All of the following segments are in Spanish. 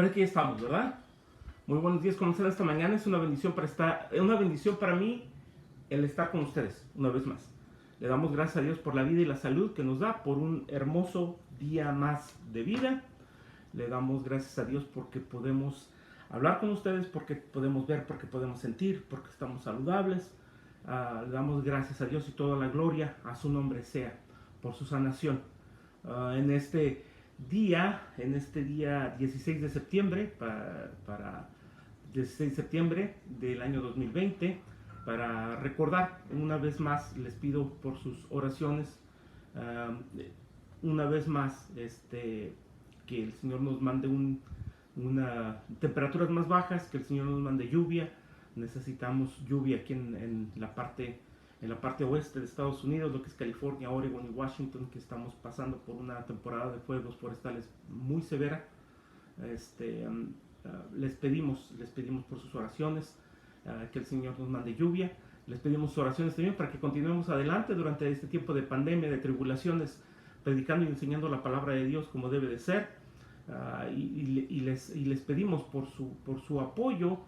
Parece que ya estamos, ¿verdad? Muy buenos días, ¿cómo están esta mañana? Es una bendición para mí el estar con ustedes una vez más. Le damos gracias a Dios por la vida y la salud que nos da, por un hermoso día más de vida. Le damos gracias a Dios porque podemos hablar con ustedes, porque podemos ver, porque podemos sentir, porque estamos saludables. Le damos gracias a Dios y toda la gloria a su nombre sea por su sanación. En este día 16 de septiembre, para 16 de septiembre del año 2020, para recordar una vez más, les pido por sus oraciones, una vez más, que el Señor nos mande temperaturas más bajas, que el Señor nos mande lluvia. Necesitamos lluvia aquí en la parte oeste de Estados Unidos, lo que es California, Oregon y Washington, que estamos pasando por una temporada de fuegos forestales muy severa. Les pedimos por sus oraciones, que el Señor nos mande lluvia. Les pedimos sus oraciones también para que continuemos adelante durante este tiempo de pandemia, de tribulaciones, predicando y enseñando la palabra de Dios como debe de ser. Y les pedimos por su apoyo,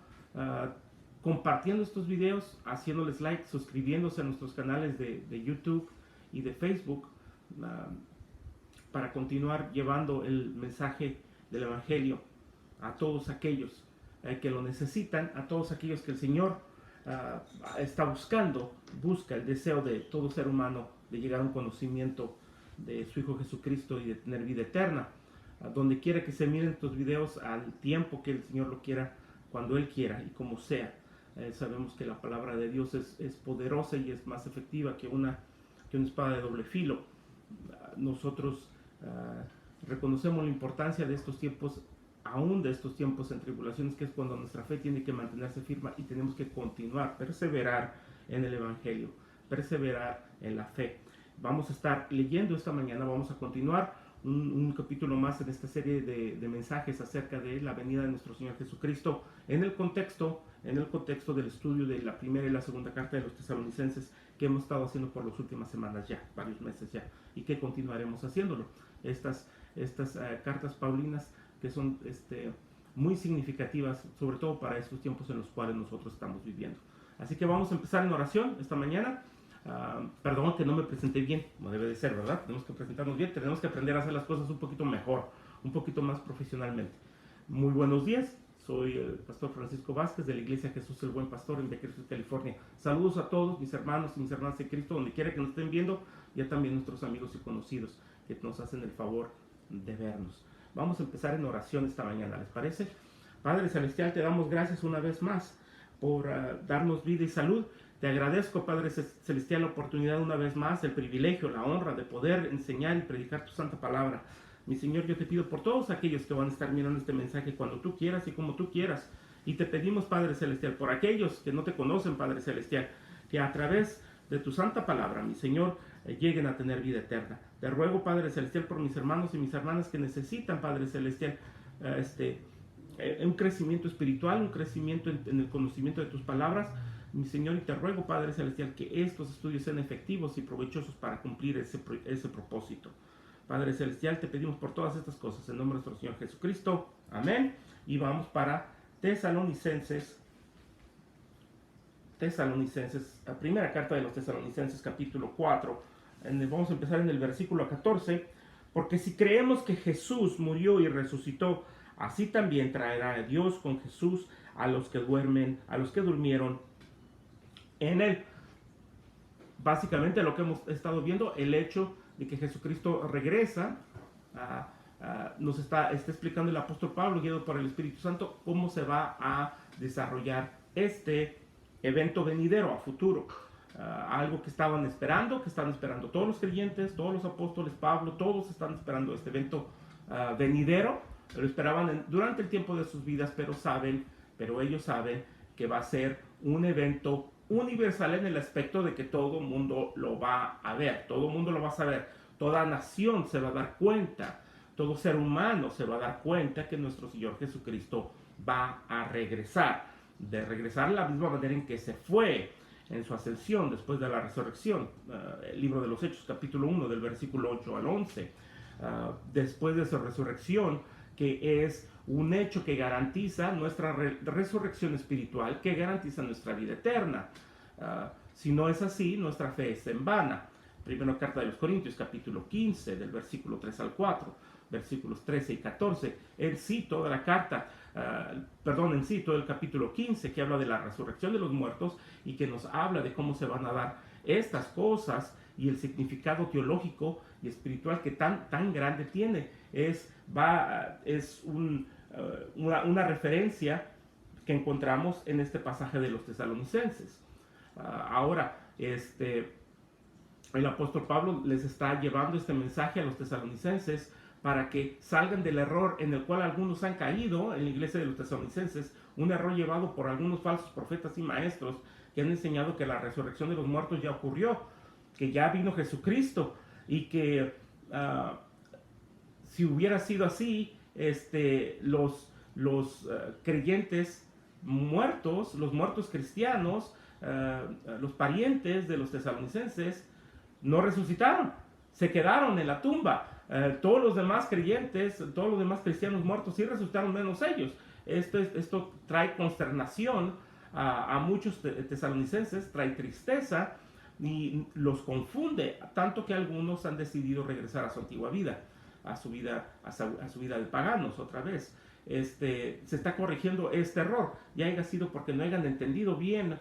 compartiendo estos videos, haciéndoles like, suscribiéndose a nuestros canales de YouTube y de Facebook, para continuar llevando el mensaje del Evangelio a todos aquellos que lo necesitan, a todos aquellos que el Señor está busca el deseo de todo ser humano de llegar a un conocimiento de su Hijo Jesucristo y de tener vida eterna. Donde quiera que se miren estos videos, al tiempo que el Señor lo quiera, cuando Él quiera y como sea. Sabemos que la palabra de Dios es poderosa y es más efectiva que una espada de doble filo. Nosotros reconocemos la importancia de estos tiempos, aún de estos tiempos en tribulaciones, que es cuando nuestra fe tiene que mantenerse firme y tenemos que continuar, perseverar en el Evangelio, perseverar en la fe. Vamos a estar leyendo esta mañana, vamos a continuar un capítulo más en esta serie de mensajes acerca de la venida de nuestro Señor Jesucristo en el contexto del estudio de la primera y la segunda carta de los Tesalonicenses, que hemos estado haciendo por las últimas semanas ya, varios meses ya, y que continuaremos haciéndolo. Estas cartas paulinas que son muy significativas, sobre todo para estos tiempos en los cuales nosotros estamos viviendo. Así que vamos a empezar en oración esta mañana. Perdón que no me presenté bien, como debe de ser, ¿verdad? Tenemos que presentarnos bien, tenemos que aprender a hacer las cosas un poquito mejor, un poquito más profesionalmente. Muy buenos días, soy el pastor Francisco Vázquez de la Iglesia Jesús el Buen Pastor en Bakersfield, California. Saludos a todos mis hermanos y mis hermanas de Cristo, donde quiera que nos estén viendo, y a también nuestros amigos y conocidos que nos hacen el favor de vernos. Vamos a empezar en oración esta mañana, ¿les parece? Padre Celestial, te damos gracias una vez más por darnos vida y salud. Te agradezco, Padre Celestial, la oportunidad una vez más, el privilegio, la honra de poder enseñar y predicar tu santa palabra. Mi Señor, yo te pido por todos aquellos que van a estar mirando este mensaje cuando tú quieras y como tú quieras. Y te pedimos, Padre Celestial, por aquellos que no te conocen, Padre Celestial, que a través de tu santa palabra, mi Señor, lleguen a tener vida eterna. Te ruego, Padre Celestial, por mis hermanos y mis hermanas que necesitan, Padre Celestial, un crecimiento espiritual, un crecimiento en el conocimiento de tus palabras, mi Señor, y te ruego, Padre Celestial, que estos estudios sean efectivos y provechosos para cumplir ese propósito. Padre Celestial, te pedimos por todas estas cosas en nombre de nuestro Señor Jesucristo. Amén. Y vamos para Tesalonicenses, la primera carta de los Tesalonicenses, capítulo 4. Vamos a empezar en el versículo 14. Porque si creemos que Jesús murió y resucitó, así también traerá a Dios con Jesús a los que durmieron en él. Básicamente lo que hemos estado viendo, el hecho de que Jesucristo regresa, nos está explicando el apóstol Pablo, guiado por el Espíritu Santo, cómo se va a desarrollar este evento venidero a futuro. Algo que estaban esperando todos los creyentes, todos los apóstoles, Pablo, todos están esperando este evento venidero. Lo esperaban durante el tiempo de sus vidas, pero ellos saben que va a ser un evento universal en el aspecto de que todo mundo lo va a ver, todo mundo lo va a saber, toda nación se va a dar cuenta, todo ser humano se va a dar cuenta que nuestro Señor Jesucristo va a regresar, de regresar de la misma manera en que se fue en su ascensión después de la resurrección. El libro de los Hechos, capítulo 1, del versículo 8 al 11. Después de su resurrección, que es un hecho que garantiza nuestra resurrección espiritual, que garantiza nuestra vida eterna. Si no es así, nuestra fe es en vana. Primera carta de los Corintios, capítulo 15, del versículo 3 al 4, versículos 13 y 14. En sí, toda la carta, en sí, todo el capítulo 15, que habla de la resurrección de los muertos y que nos habla de cómo se van a dar estas cosas y el significado teológico y espiritual que tan grande tiene. Es una referencia que encontramos en este pasaje de los tesalonicenses. Ahora, el apóstol Pablo les está llevando este mensaje a los tesalonicenses para que salgan del error en el cual algunos han caído en la iglesia de los tesalonicenses, un error llevado por algunos falsos profetas y maestros que han enseñado que la resurrección de los muertos ya ocurrió, que ya vino Jesucristo y que si hubiera sido así, los creyentes muertos, los muertos cristianos, los parientes de los tesalonicenses, no resucitaron, se quedaron en la tumba. Todos los demás creyentes, todos los demás cristianos muertos sí resucitaron, menos ellos. Esto trae consternación a muchos tesalonicenses, trae tristeza y los confunde, tanto que algunos han decidido regresar a su antigua vida, a su vida de paganos otra vez. Se está corrigiendo este error, ya haya sido porque no hayan entendido bien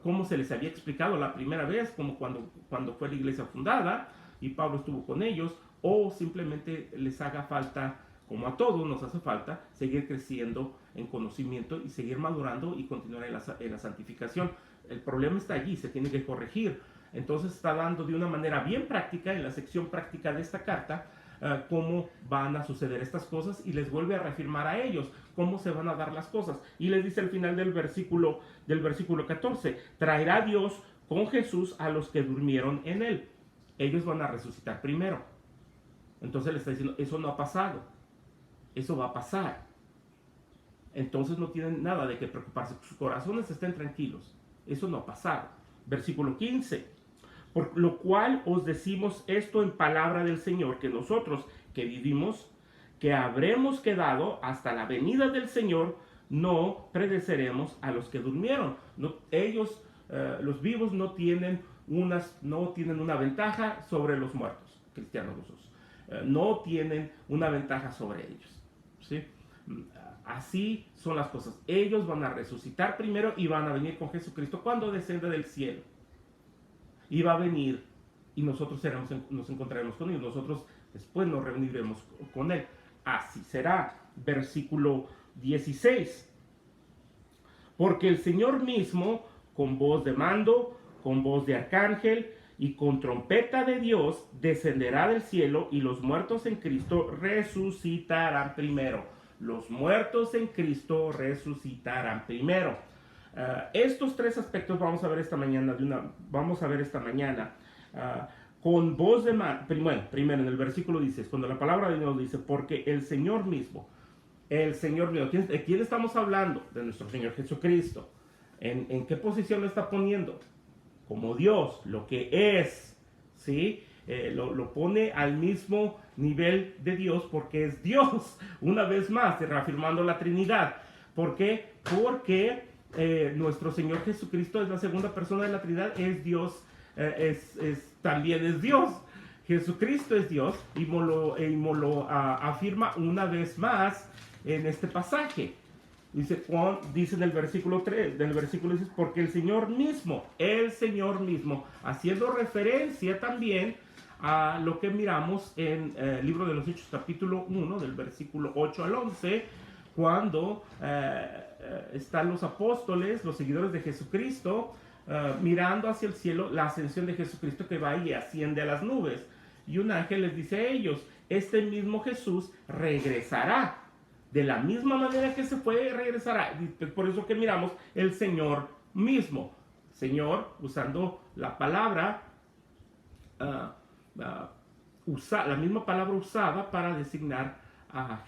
cómo se les había explicado la primera vez, como cuando fue la iglesia fundada y Pablo estuvo con ellos, o simplemente les haga falta, como a todos nos hace falta, seguir creciendo en conocimiento y seguir madurando y continuar en la santificación. El problema está allí, se tiene que corregir. Entonces está dando de una manera bien práctica, en la sección práctica de esta carta, cómo van a suceder estas cosas y les vuelve a reafirmar a ellos cómo se van a dar las cosas. Y les dice al final del versículo 14, traerá Dios con Jesús a los que durmieron en él. Ellos van a resucitar primero. Entonces le está diciendo, eso no ha pasado, eso va a pasar. Entonces no tienen nada de qué preocuparse, sus corazones estén tranquilos, eso no ha pasado. Versículo 15, por lo cual os decimos esto en palabra del Señor, que nosotros que vivimos, que habremos quedado hasta la venida del Señor, no predeceremos a los que durmieron. No, ellos, los vivos, no tienen una ventaja sobre los muertos, cristianos los dos. No tienen una ventaja sobre ellos, ¿sí? Así son las cosas. Ellos van a resucitar primero y van a venir con Jesucristo cuando descienda del cielo. Y va a venir y nosotros nos encontraremos con él. Nosotros después nos reuniremos con él. Así será. Versículo 16. Porque el Señor mismo, con voz de mando, con voz de arcángel y con trompeta de Dios, descenderá del cielo y los muertos en Cristo resucitarán primero. Los muertos en Cristo resucitarán primero. Estos tres aspectos vamos a ver esta mañana. Con voz de mando. Primero en el versículo dice, cuando la palabra de Dios dice, porque el Señor mismo, ¿de quién estamos hablando? De nuestro Señor Jesucristo. ¿En qué posición lo está poniendo? Como Dios, lo que es, ¿sí? Lo pone al mismo nivel de Dios porque es Dios, una vez más, reafirmando la Trinidad. ¿Por qué? Porque nuestro Señor Jesucristo es la segunda persona de la Trinidad, es Dios, también es Dios. Jesucristo es Dios y lo afirma una vez más en este pasaje. Dice en el versículo 3, del versículo 6, porque el Señor mismo, haciendo referencia también a lo que miramos en el libro de los Hechos, capítulo 1, del versículo 8 al 11, cuando están los apóstoles, los seguidores de Jesucristo, mirando hacia el cielo, la ascensión de Jesucristo que va y asciende a las nubes. Y un ángel les dice a ellos, este mismo Jesús regresará. De la misma manera que se fue, regresará. Por eso que miramos el Señor mismo. Señor, usando la palabra, la misma palabra usada para designar a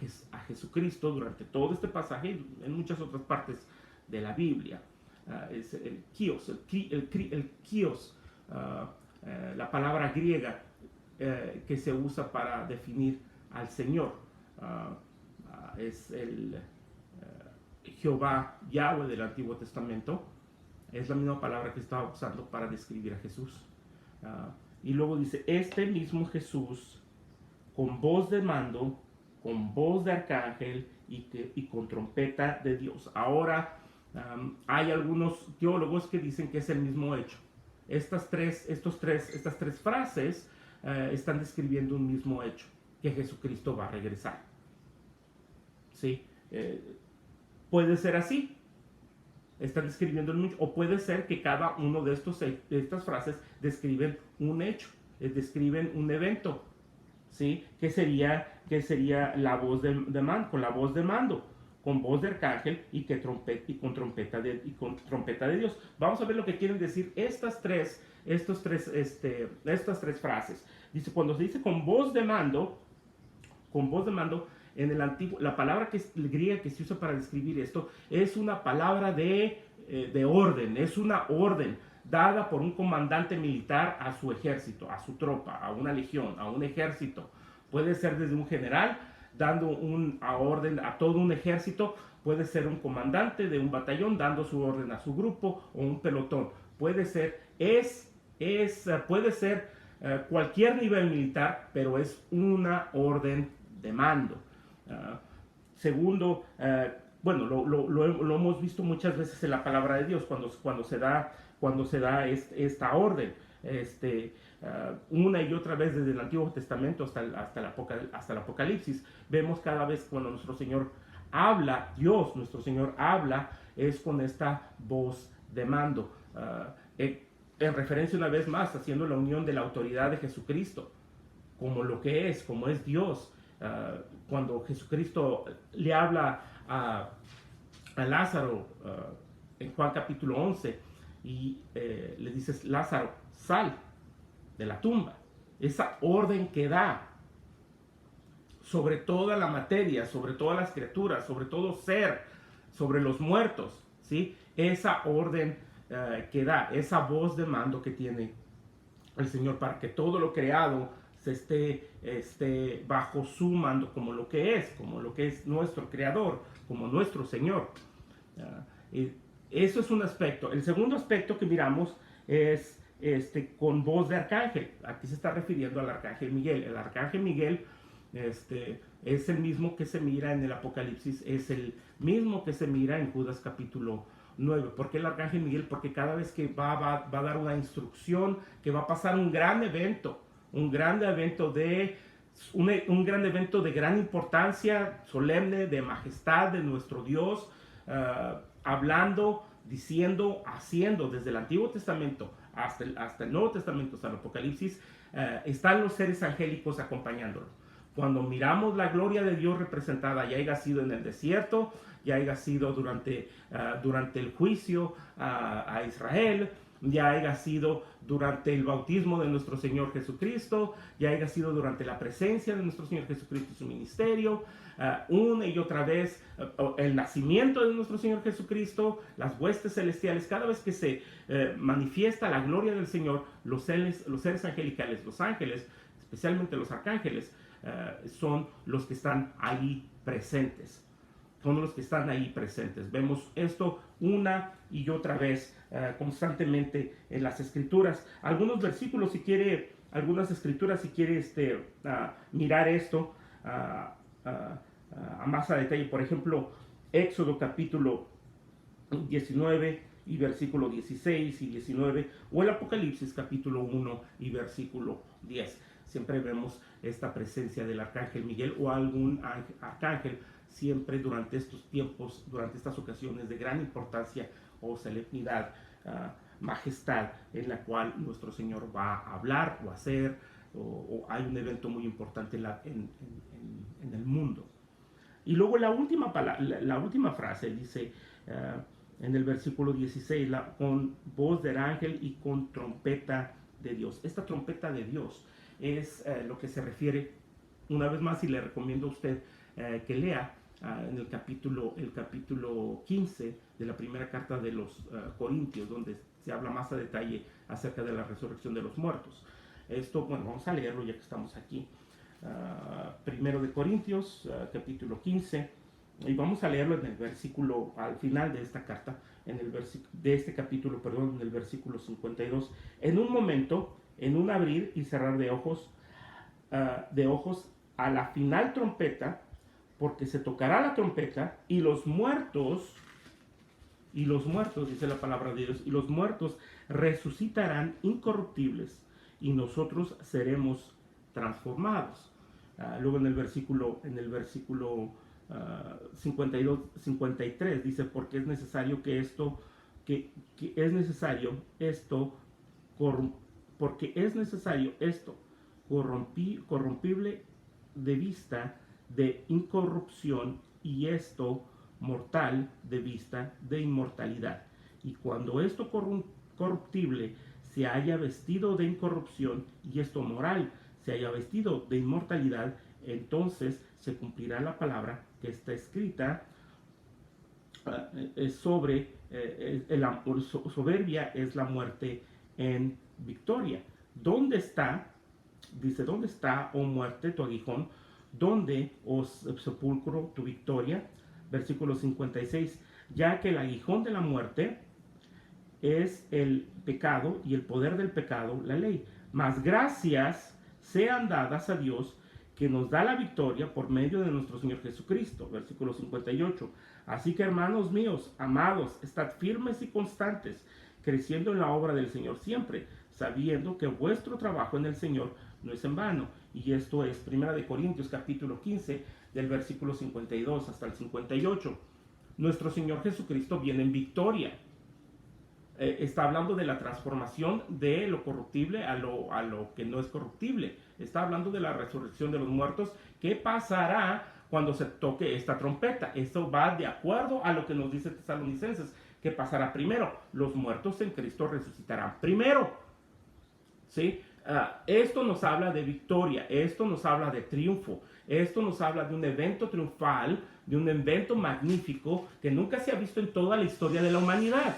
Jesucristo durante todo este pasaje y en muchas otras partes de la Biblia. Es el Kyrios, el Kyrios, la palabra griega que se usa para definir al Señor. es el Jehová Yahweh del Antiguo Testamento. Es la misma palabra que estaba usando para describir a Jesús. Y luego dice, este mismo Jesús, con voz de mando, con voz de arcángel y con trompeta de Dios. Ahora, hay algunos teólogos que dicen que es el mismo hecho. Estas tres frases están describiendo un mismo hecho, que Jesucristo va a regresar. ¿Sí? Puede ser así. Están describiendo el mismo, o puede ser que cada uno de estas frases describen un hecho, describen un evento, ¿sí? Que sería la voz de mando, con la voz de mando, con voz de arcángel y con trompeta de Dios. Vamos a ver lo que quieren decir estas tres frases. Dice, cuando se dice con voz de mando, en el antiguo, la palabra griega que se usa para describir esto es una palabra de orden, es una orden dada por un comandante militar a su ejército, a su tropa, a una legión, a un ejército. Puede ser desde un general dando una orden a todo un ejército, puede ser un comandante de un batallón dando su orden a su grupo o un pelotón. Puede ser, puede ser cualquier nivel militar, pero es una orden de mando. Segundo, bueno, lo hemos visto muchas veces en la palabra de Dios cuando se da esta orden. Una y otra vez desde el Antiguo Testamento hasta el Apocalipsis, vemos cada vez cuando nuestro Señor habla, nuestro Señor habla, es con esta voz de mando. En referencia una vez más, haciendo la unión de la autoridad de Jesucristo, como es Dios. Cuando Jesucristo le habla a Lázaro en Juan capítulo 11 y le dice, Lázaro, sal de la tumba. Esa orden que da sobre toda la materia, sobre todas las criaturas, sobre todo ser, sobre los muertos, ¿sí? Esa orden que da, esa voz de mando que tiene el Señor para que todo lo creado esté bajo su mando, como lo que es nuestro Creador, como nuestro Señor. Eso es un aspecto. El segundo aspecto que miramos es con voz de arcángel. Aquí se está refiriendo al arcángel Miguel. El arcángel Miguel es el mismo que se mira en el Apocalipsis, es el mismo que se mira en Judas capítulo 9. ¿Por qué el arcángel Miguel? Porque cada vez que va a dar una instrucción, que va a pasar un gran evento de gran importancia, solemne, de majestad de nuestro Dios, hablando, diciendo, haciendo, desde el Antiguo Testamento hasta el Nuevo Testamento, hasta el Apocalipsis, están los seres angélicos acompañándolo. Cuando miramos la gloria de Dios representada, ya haya sido en el desierto, ya haya sido durante el juicio a Israel, ya haya sido durante el bautismo de nuestro Señor Jesucristo, ya haya sido durante la presencia de nuestro Señor Jesucristo y su ministerio, una y otra vez el nacimiento de nuestro Señor Jesucristo, las huestes celestiales, cada vez que se manifiesta la gloria del Señor, los seres angelicales, los ángeles, especialmente los arcángeles, son los que están ahí presentes. Vemos esto una y otra vez constantemente en las Escrituras. Algunos versículos, algunas Escrituras, si quiere mirar esto a más a detalle. Por ejemplo, Éxodo capítulo 19 y versículo 16 y 19, o el Apocalipsis capítulo 1 y versículo 10. Siempre vemos esta presencia del arcángel Miguel o algún arcángel, siempre durante estos tiempos, durante estas ocasiones de gran importancia o solemnidad, majestad, en la cual nuestro Señor va a hablar o hacer, o hay un evento muy importante en el mundo. Y luego la última frase dice en el versículo 16, con voz del ángel y con trompeta de Dios. Esta trompeta de Dios es lo que se refiere, una vez más, y le recomiendo a usted que lea en el capítulo 15 de la primera carta de los Corintios, donde se habla más a detalle acerca de la resurrección de los muertos. Esto, bueno, vamos a leerlo ya que estamos aquí. Primero de Corintios, capítulo 15, Y vamos a leerlo en el versículo, al final de esta carta, de este capítulo, perdón, en el versículo 52. En un momento, en un abrir y cerrar de ojos, a la final trompeta, porque se tocará la trompeta y los muertos, dice la palabra de Dios, y los muertos resucitarán incorruptibles y nosotros seremos transformados. Luego en el versículo 53 dice, porque es necesario porque es necesario esto, corrompible de vista de incorrupción, y esto mortal de vista de inmortalidad. Y cuando esto corruptible se haya vestido de incorrupción y esto moral se haya vestido de inmortalidad, entonces se cumplirá la palabra que está escrita sobre soberbia es la muerte en victoria. ¿Dónde está? Dice, ¿dónde está, oh muerte, tu aguijón? ¿Dónde, oh sepulcro, tu victoria? Versículo 56. Ya que el aguijón de la muerte es el pecado y el poder del pecado, la ley. Mas gracias sean dadas a Dios que nos da la victoria por medio de nuestro Señor Jesucristo. Versículo 58. Así que, hermanos míos, amados, estad firmes y constantes, creciendo en la obra del Señor siempre, sabiendo que vuestro trabajo en el Señor no es en vano. Y esto es 1 Corintios capítulo 15, del versículo 52 hasta el 58. Nuestro Señor Jesucristo viene en victoria. Está hablando de la transformación de lo corruptible a lo que no es corruptible. Está hablando de la resurrección de los muertos. ¿Qué pasará cuando se toque esta trompeta? Esto va de acuerdo a lo que nos dice Tesalonicenses. ¿Qué pasará primero? Los muertos en Cristo resucitarán primero. ¿Sí? Esto nos habla de victoria, esto nos habla de triunfo, esto nos habla de un evento triunfal, de un evento magnífico que nunca se ha visto en toda la historia de la humanidad.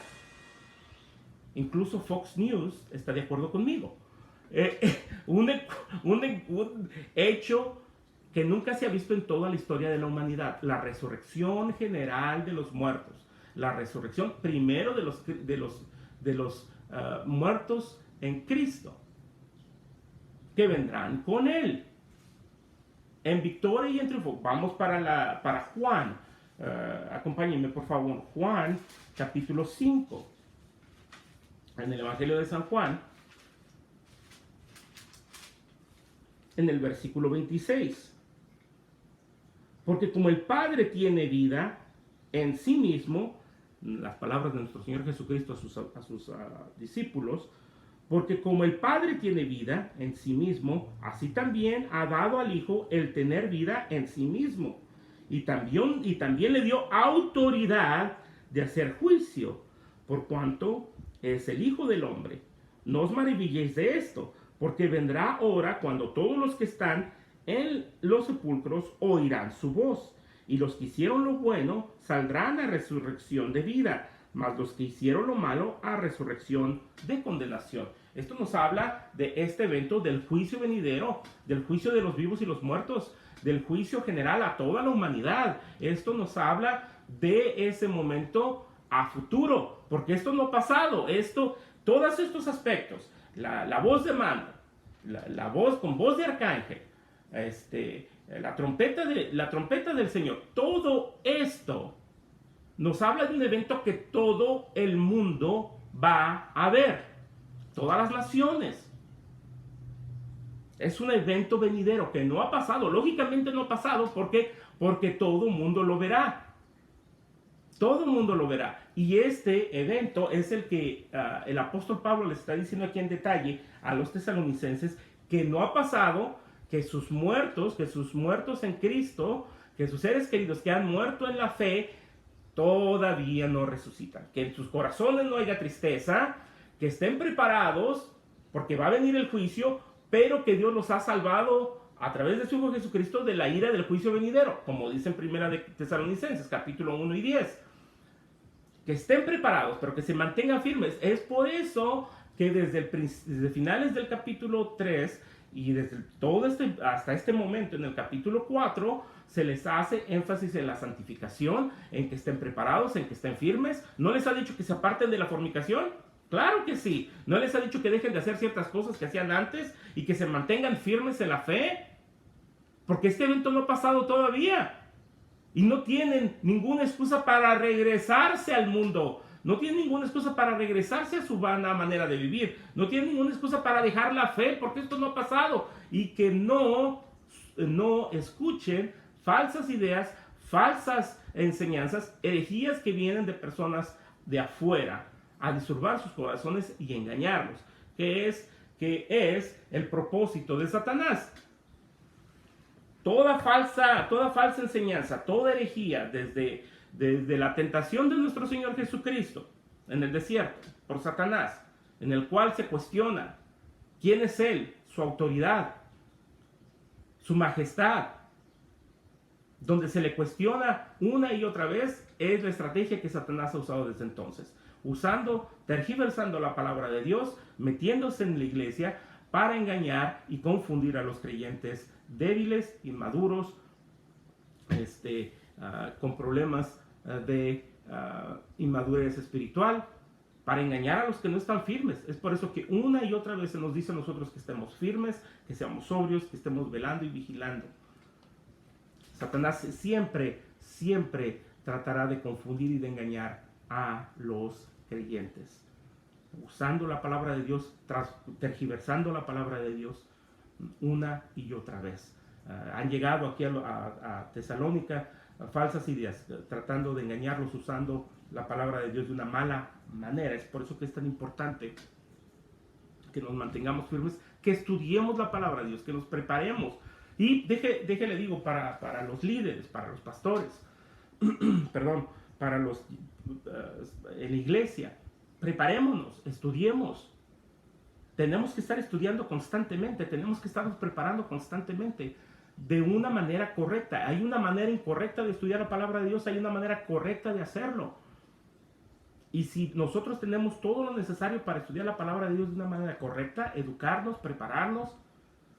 Incluso Fox News está de acuerdo conmigo. Un hecho que nunca se ha visto en toda la historia de la humanidad: la resurrección general de los muertos, la resurrección primero de los muertos en Cristo, que vendrán con Él en victoria y en triunfo. Vamos para Juan. Acompáñenme, por favor. Juan, capítulo 5. En el Evangelio de San Juan, en el versículo 26. Porque como el Padre tiene vida en sí mismo, las palabras de nuestro Señor Jesucristo a sus discípulos, porque como el Padre tiene vida en sí mismo, así también ha dado al Hijo el tener vida en sí mismo. Y también le dio autoridad de hacer juicio, por cuanto es el Hijo del Hombre. No os maravilléis de esto, porque vendrá hora cuando todos los que están en los sepulcros oirán su voz, y los que hicieron lo bueno saldrán a resurrección de vida, mas los que hicieron lo malo a resurrección de condenación. Esto nos habla de este evento del juicio venidero, del juicio de los vivos y los muertos, del juicio general a toda la humanidad. Esto nos habla de ese momento a futuro, porque esto no ha pasado. Todos estos aspectos, la voz de mando, la voz con voz de arcángel, la trompeta del Señor, todo esto nos habla de un evento que todo el mundo va a ver, todas las naciones. Es un evento venidero que no ha pasado, lógicamente no ha pasado, porque todo el mundo lo verá. Todo el mundo lo verá. Y este evento es el que el apóstol Pablo le está diciendo aquí en detalle a los tesalonicenses, que no ha pasado, que sus muertos en Cristo, que sus seres queridos que han muerto en la fe, todavía no resucitan. Que en sus corazones no haya tristeza, que estén preparados, porque va a venir el juicio, pero que Dios los ha salvado a través de su Hijo Jesucristo de la ira del juicio venidero, como dice en Primera de Tesalonicenses, capítulo 1 y 10. Que estén preparados, pero que se mantengan firmes. Es por eso que desde finales del capítulo 3 Y desde hasta este momento, en el capítulo 4, se les hace énfasis en la santificación, en que estén preparados, en que estén firmes. ¿No les ha dicho que se aparten de la fornicación? Claro que sí. ¿No les ha dicho que dejen de hacer ciertas cosas que hacían antes y que se mantengan firmes en la fe? Porque este evento no ha pasado todavía. Y no tienen ninguna excusa para regresarse al mundo. No tienen ninguna excusa para regresarse a su vana manera de vivir. No tienen ninguna excusa para dejar la fe, porque esto no ha pasado. Y que no escuchen falsas ideas, falsas enseñanzas, herejías que vienen de personas de afuera a disturbar sus corazones y engañarlos. Que es el propósito de Satanás. Toda falsa enseñanza, toda herejía, desde la tentación de nuestro Señor Jesucristo en el desierto por Satanás, en el cual se cuestiona quién es Él, su autoridad, su majestad, donde se le cuestiona una y otra vez, es la estrategia que Satanás ha usado desde entonces, tergiversando la palabra de Dios, metiéndose en la iglesia para engañar y confundir a los creyentes débiles, inmaduros, con problemas de inmadurez espiritual, para engañar a los que no están firmes. Es por eso que una y otra vez se nos dice a nosotros que estemos firmes, que seamos sobrios, que estemos velando y vigilando. Satanás siempre tratará de confundir y de engañar a los creyentes, usando la palabra de Dios, tergiversando la palabra de Dios una y otra vez. Han llegado aquí a Tesalónica falsas ideas, tratando de engañarlos usando la palabra de Dios de una mala manera. Es por eso que es tan importante que nos mantengamos firmes, que estudiemos la palabra de Dios, que nos preparemos. Y déjele digo, para los líderes, para los pastores, perdón, para los en la iglesia, preparémonos, estudiemos. Tenemos que estar estudiando constantemente, tenemos que estarnos preparando constantemente de una manera correcta. Hay una manera incorrecta de estudiar la palabra de Dios, hay una manera correcta de hacerlo. Y si nosotros tenemos todo lo necesario para estudiar la palabra de Dios de una manera correcta, educarnos, prepararnos,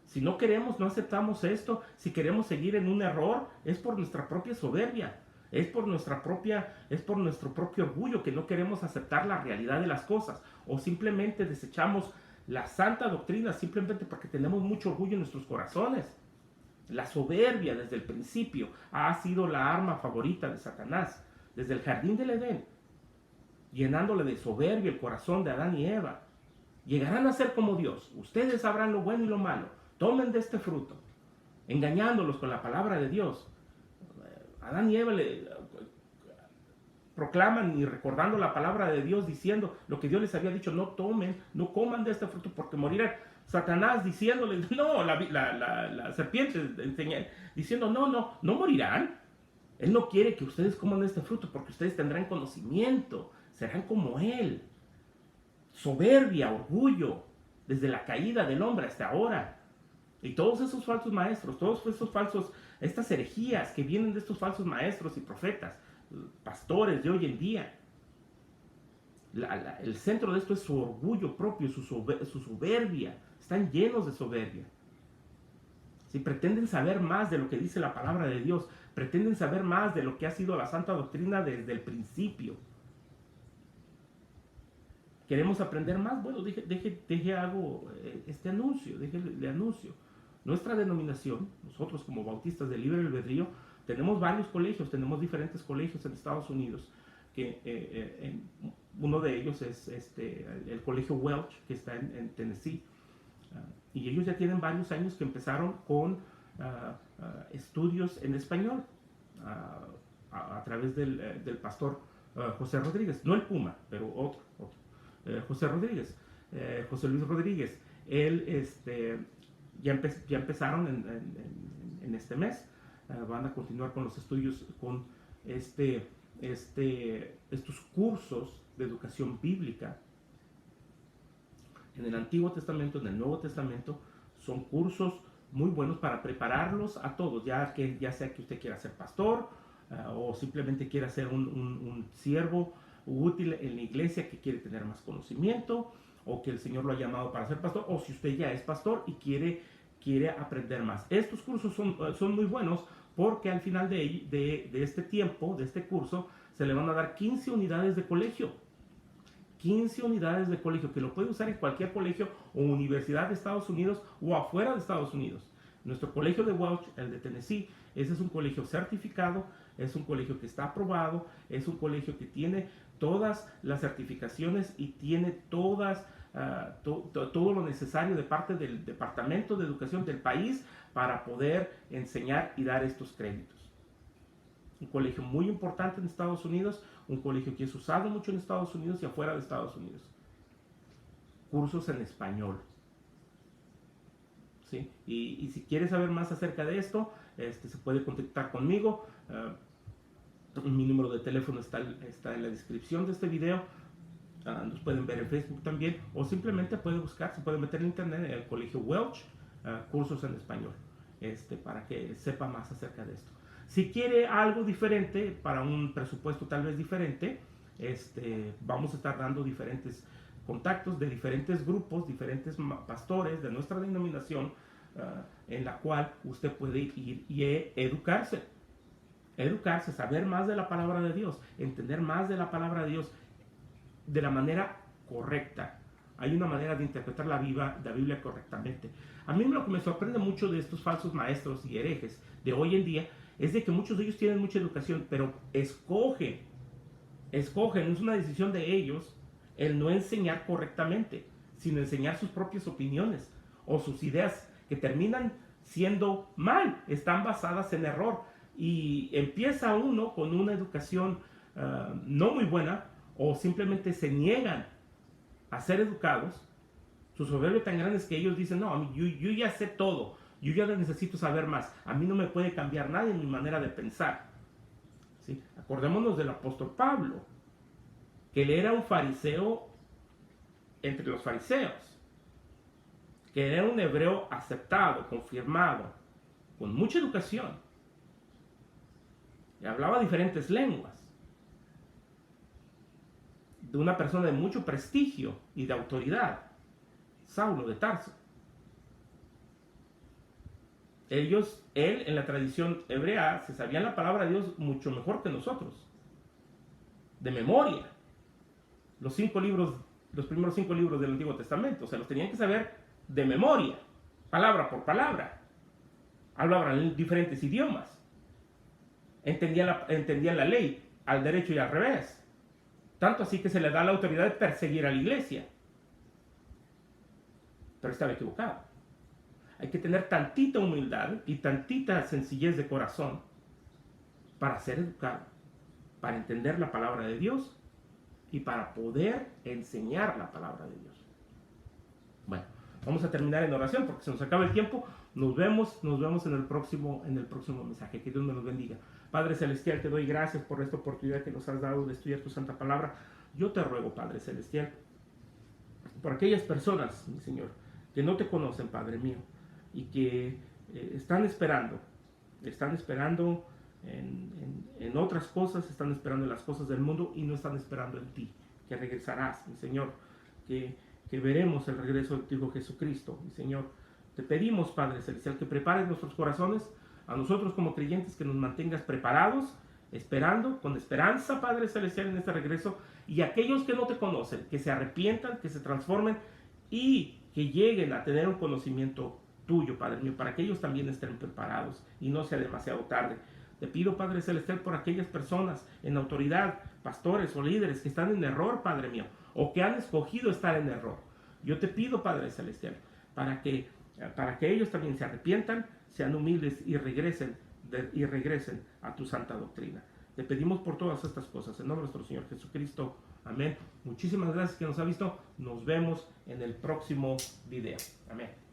si no queremos, no aceptamos esto, si queremos seguir en un error, es por nuestra propia soberbia, es por nuestro propio orgullo, que no queremos aceptar la realidad de las cosas, o simplemente desechamos la santa doctrina simplemente porque tenemos mucho orgullo en nuestros corazones. La soberbia desde el principio ha sido la arma favorita de Satanás, desde el jardín del Edén, llenándole de soberbia el corazón de Adán y Eva. Llegarán a ser como Dios, ustedes sabrán lo bueno y lo malo, tomen de este fruto, engañándolos con la palabra de Dios. Adán y Eva proclaman y recordando la palabra de Dios, diciendo lo que Dios les había dicho: no tomen, no coman de este fruto porque morirán. Satanás diciéndoles, no, la serpiente diciendo, no morirán. Él no quiere que ustedes coman de este fruto porque ustedes tendrán conocimiento, serán como Él. Soberbia, orgullo, desde la caída del hombre hasta ahora. Y todos esos falsos maestros, estas herejías que vienen de estos falsos maestros y profetas, pastores de hoy en día, el centro de esto es su orgullo propio, su soberbia. Están llenos de soberbia. Si pretenden saber más de lo que dice la palabra de Dios, pretenden saber más de lo que ha sido la santa doctrina desde el principio. ¿Queremos aprender más? Bueno, hago este anuncio, le anuncio. Nuestra denominación, nosotros como bautistas de libre albedrío, tenemos varios colegios, tenemos diferentes colegios en Estados Unidos, que uno de ellos es el colegio Welch, que está en Tennessee, y ellos ya tienen varios años que empezaron con estudios en español, a través del pastor José Rodríguez, no el Puma, pero otro. José Rodríguez, José Luis Rodríguez. Él ya empezaron en este mes. Van a continuar con los estudios, con estos cursos de educación bíblica en el Antiguo Testamento, en el Nuevo Testamento. Son cursos muy buenos para prepararlos a todos, ya sea que usted quiera ser pastor, o simplemente quiera ser un siervo útil en la iglesia, que quiere tener más conocimiento, o que el Señor lo ha llamado para ser pastor, o si usted ya es pastor y quiere quiere aprender más. Estos cursos son muy buenos porque al final de este tiempo, de este curso, se le van a dar 15 unidades de colegio. 15 unidades de colegio que lo puede usar en cualquier colegio o universidad de Estados Unidos o afuera de Estados Unidos. Nuestro colegio de Welch, el de Tennessee, ese es un colegio certificado, es un colegio que está aprobado, es un colegio que tiene todas las certificaciones y tiene todas, todo lo necesario de parte del Departamento de Educación del país para poder enseñar y dar estos créditos. Un colegio muy importante en Estados Unidos, un colegio que es usado mucho en Estados Unidos y afuera de Estados Unidos. Cursos en español. ¿Sí? Y si quieres saber más acerca de esto, se puede contactar conmigo. Mi número de teléfono está en la descripción de este video. Nos pueden ver en Facebook también, o simplemente puede buscar, se puede meter en internet en el colegio Welch, cursos en español, para que sepa más acerca de esto. Si quiere algo diferente, para un presupuesto tal vez diferente, vamos a estar dando diferentes contactos de diferentes grupos, diferentes pastores de nuestra denominación, en la cual usted puede ir y educarse, saber más de la palabra de Dios, entender más de la palabra de Dios de la manera correcta. Hay una manera de interpretar la Biblia correctamente. A mí lo que me sorprende mucho de estos falsos maestros y herejes de hoy en día es de que muchos de ellos tienen mucha educación, pero escogen, es una decisión de ellos el no enseñar correctamente, sino enseñar sus propias opiniones o sus ideas que terminan siendo mal, están basadas en error. Y empieza uno con una educación no muy buena, o simplemente se niegan a ser educados. Su soberbia tan grande es que ellos dicen, no, yo ya sé todo, yo ya necesito saber más, a mí no me puede cambiar nadie en mi manera de pensar. ¿Sí? Acordémonos del apóstol Pablo, que él era un fariseo entre los fariseos, que era un hebreo aceptado, confirmado, con mucha educación, y hablaba diferentes lenguas, de una persona de mucho prestigio y de autoridad, Saulo de Tarso. Él en la tradición hebrea, se sabían la palabra de Dios mucho mejor que nosotros, de memoria. Los primeros 5 libros del Antiguo Testamento, los tenían que saber de memoria, palabra por palabra. Hablaban diferentes idiomas, entendían la ley al derecho y al revés. Tanto así que se le da la autoridad de perseguir a la iglesia. Pero estaba equivocado. Hay que tener tantita humildad y tantita sencillez de corazón para ser educado, para entender la palabra de Dios y para poder enseñar la palabra de Dios. Bueno, vamos a terminar en oración porque se nos acaba el tiempo. Nos vemos en el próximo mensaje. Que Dios me los bendiga. Padre Celestial, te doy gracias por esta oportunidad que nos has dado de estudiar tu santa palabra. Yo te ruego, Padre Celestial, por aquellas personas, mi Señor, que no te conocen, Padre mío, y que están esperando en otras cosas, están esperando en las cosas del mundo y no están esperando en ti, que regresarás, mi Señor, que veremos el regreso de tu Hijo Jesucristo, mi Señor. Te pedimos, Padre Celestial, que prepares nuestros corazones, a nosotros como creyentes, que nos mantengas preparados, esperando, con esperanza, Padre Celestial, en este regreso, y aquellos que no te conocen, que se arrepientan, que se transformen y que lleguen a tener un conocimiento tuyo, Padre mío, para que ellos también estén preparados y no sea demasiado tarde. Te pido, Padre Celestial, por aquellas personas en autoridad, pastores o líderes que están en error, Padre mío, o que han escogido estar en error. Yo te pido, Padre Celestial, para que ellos también se arrepientan, sean humildes y regresen a tu santa doctrina. Te pedimos por todas estas cosas en nombre de nuestro Señor Jesucristo. Amén. Muchísimas gracias que nos ha visto. Nos vemos en el próximo video. Amén.